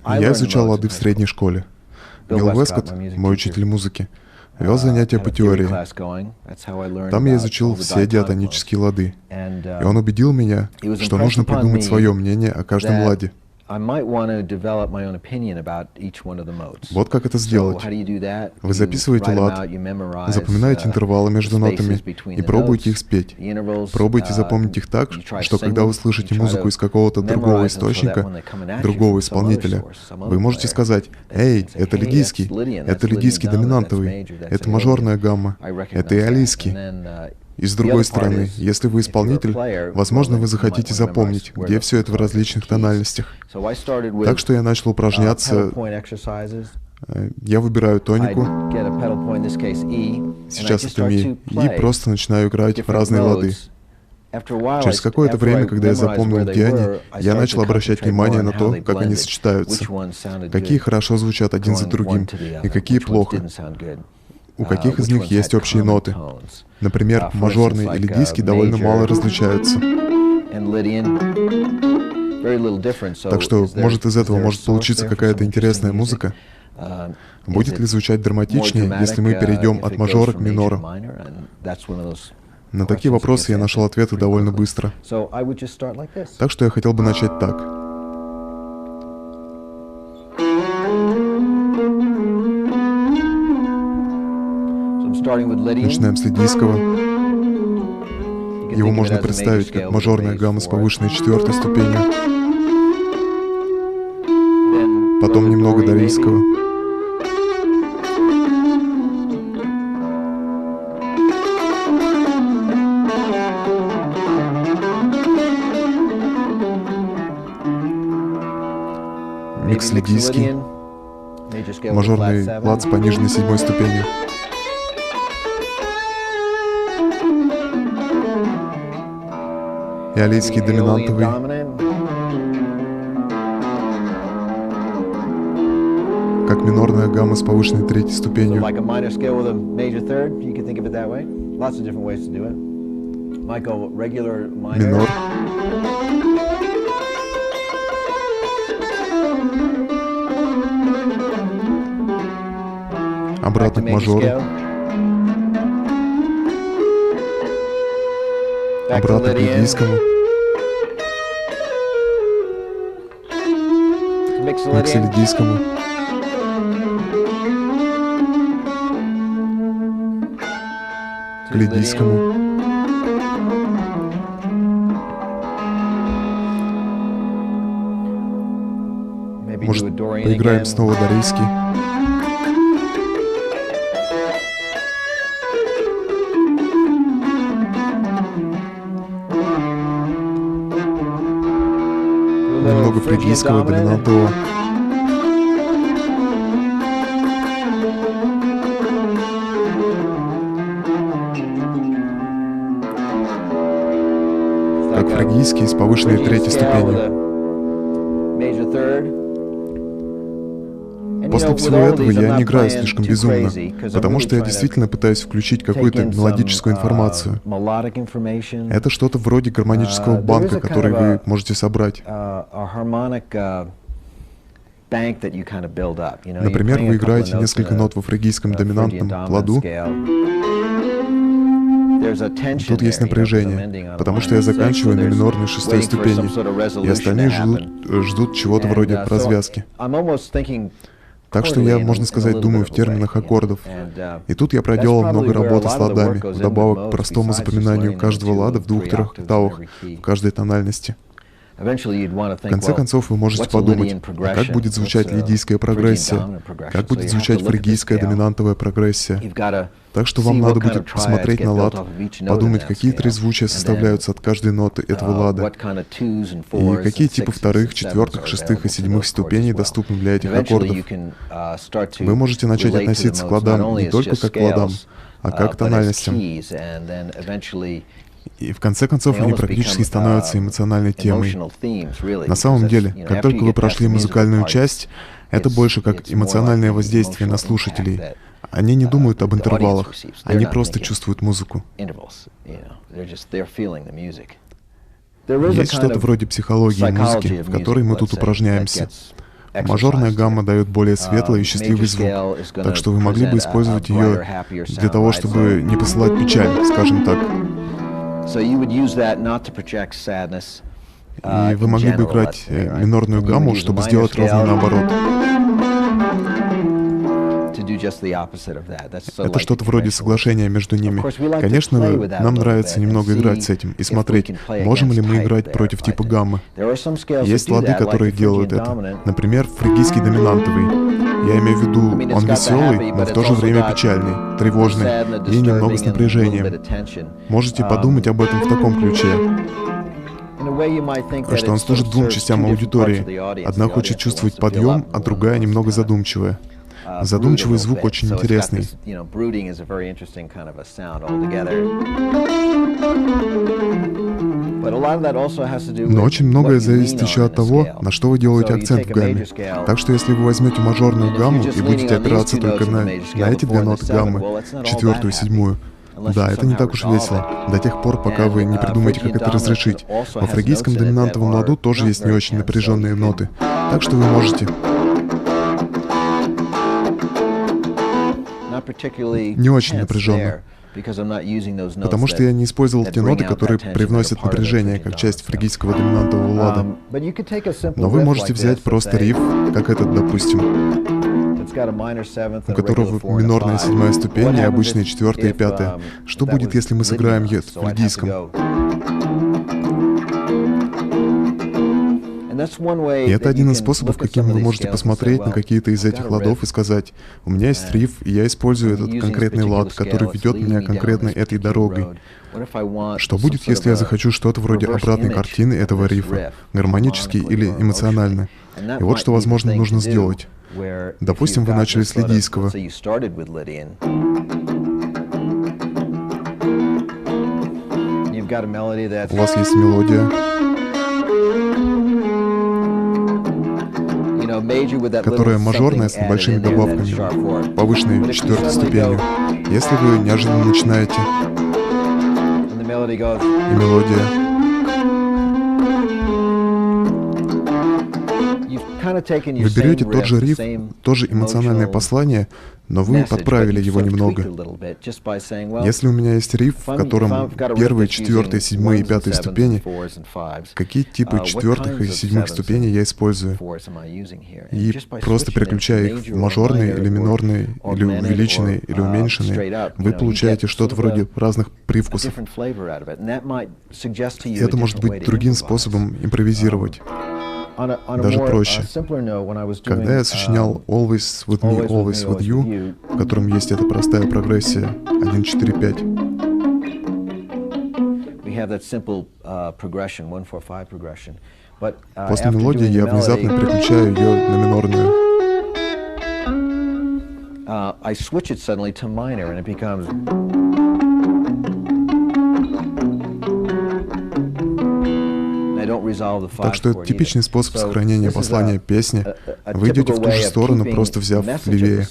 Я изучал лады в средней школе. Билл Вескотт, мой учитель музыки, вел занятия по теории. Там я изучил все диатонические лады. И он убедил меня, что нужно придумать свое мнение о каждом ладе. Вот как это сделать. Вы записываете лад, запоминаете интервалы между нотами и пробуете их спеть. Пробуйте запомнить их так, что когда вы слышите музыку из какого-то другого источника, другого исполнителя, вы можете сказать: «Эй, это лидийский доминантовый, это мажорная гамма, это иолийский». И с другой стороны, если вы исполнитель, возможно, вы захотите запомнить, где все это в различных тональностях. Так что я начал упражняться. Я выбираю тонику, сейчас это ми, и просто начинаю играть в разные лады. Через какое-то время, когда я запомнил, где они, я начал обращать внимание на то, как они сочетаются, какие хорошо звучат один за другим, и какие плохо. У каких из них есть общие ноты. Например, мажорный и лидийский довольно мало различаются. Так что, может, из этого может получиться какая-то интересная музыка. Будет ли звучать драматичнее, если мы перейдем от мажора к минору? На такие вопросы я нашел ответы довольно быстро. Так что я хотел бы начать так. Начинаем с лидийского. Его можно представить как мажорная гамма с повышенной четвертой ступенью. Потом немного дорийского. Микс лидийский. Мажорный лад с пониженной седьмой ступенью. Иолийский доминантовый. Как минорная гамма с повышенной третьей ступенью. Минор. Обратно к мажору. Обратно к лидийскому. Микс лидийскому. К лидийскому. Может, поиграем снова дорийский? Немного фригийского доминантового. Как фригийский с повышенной третьей ступенью. После всего этого я не играю слишком безумно, потому что я действительно пытаюсь включить какую-то мелодическую информацию. Это что-то вроде гармонического банка, который вы можете собрать. Например, вы играете несколько нот во фригийском доминантном ладу. Тут есть напряжение, потому что я заканчиваю на минорной шестой ступени, и остальные ждут чего-то вроде развязки. Так что я, можно сказать, думаю в терминах аккордов. И тут я проделал много работы с ладами, вдобавок к простому запоминанию каждого лада в 2-3 октавах в каждой тональности. В конце концов, вы можете подумать, как будет звучать лидийская прогрессия, как будет звучать фригийская доминантовая прогрессия. Так что вам надо будет посмотреть на лад, подумать, какие трезвучия составляются от каждой ноты этого лада, и какие типы вторых, четвертых, шестых и седьмых ступеней доступны для этих аккордов. Вы можете начать относиться к ладам не только как к ладам, а как к тональностям. И в конце концов они практически становятся эмоциональной темой. На самом деле, как только вы прошли музыкальную часть, это больше как эмоциональное воздействие на слушателей. Они не думают об интервалах, они просто чувствуют музыку. Есть что-то вроде психологии музыки, в которой мы тут упражняемся. Мажорная гамма дает более светлый и счастливый звук, так что вы могли бы использовать ее для того, чтобы не посылать печаль, скажем так. И вы могли бы играть минорную гамму, чтобы сделать ровно наоборот. Это что-то вроде соглашения между ними. Конечно, нам нравится немного играть с этим и смотреть, можем ли мы играть против типа гаммы. Есть лады, которые делают это. Например, фригийский доминантовый. Я имею в виду, он веселый, но в то же время печальный, тревожный и немного с напряжением. Можете подумать об этом в таком ключе. Что он служит двум частям аудитории. Одна хочет чувствовать подъем, а другая немного задумчивая. Задумчивый звук очень интересный. Но очень многое зависит еще от того, на что вы делаете акцент в гамме. Так что если вы возьмете мажорную гамму и будете опираться только на эти две ноты гаммы, четвертую и седьмую, да, это не так уж весело, до тех пор, пока вы не придумаете, как это разрешить. Во фригийском доминантовом ладу тоже есть не очень напряженные ноты, так что вы можете... Не очень напряженно, потому что я не использовал те ноты, которые привносят напряжение, как часть фригийского доминантового лада. Но вы можете взять просто риф, как этот, допустим, у которого минорная седьмая ступень и обычная четвертая и пятая. Что будет, если мы сыграем в фригийском? И это один из способов, каким вы можете посмотреть на какие-то из этих ладов и сказать: у меня есть риф, и я использую этот конкретный лад, который ведет меня конкретно этой дорогой. Что будет, если я захочу что-то вроде обратной картины этого рифа, гармонически или эмоционально? И вот что, возможно, нужно сделать. Допустим, вы начали с лидийского. У вас есть мелодия, которая мажорная с небольшими добавками, повышенной четвертой ступенью. Если вы неожиданно начинаете, и мелодия, вы берете тот же риф, тоже эмоциональное послание, но вы подправили его немного. Если у меня есть риф, в котором первые, четвертые, седьмые и пятые ступени, какие типы четвертых и седьмых ступеней я использую? И просто переключая их в мажорные или минорные, или увеличенные, или уменьшенные, вы получаете что-то вроде разных привкусов. И это может быть другим способом импровизировать. Даже проще. Когда я сочинял Always With Me, Always With You, в котором есть эта простая прогрессия 1, 4, 5, после мелодии я внезапно переключаю ее на минорную. Так что это типичный способ сохранения послания песни. Вы идете в ту же сторону, просто взяв левее.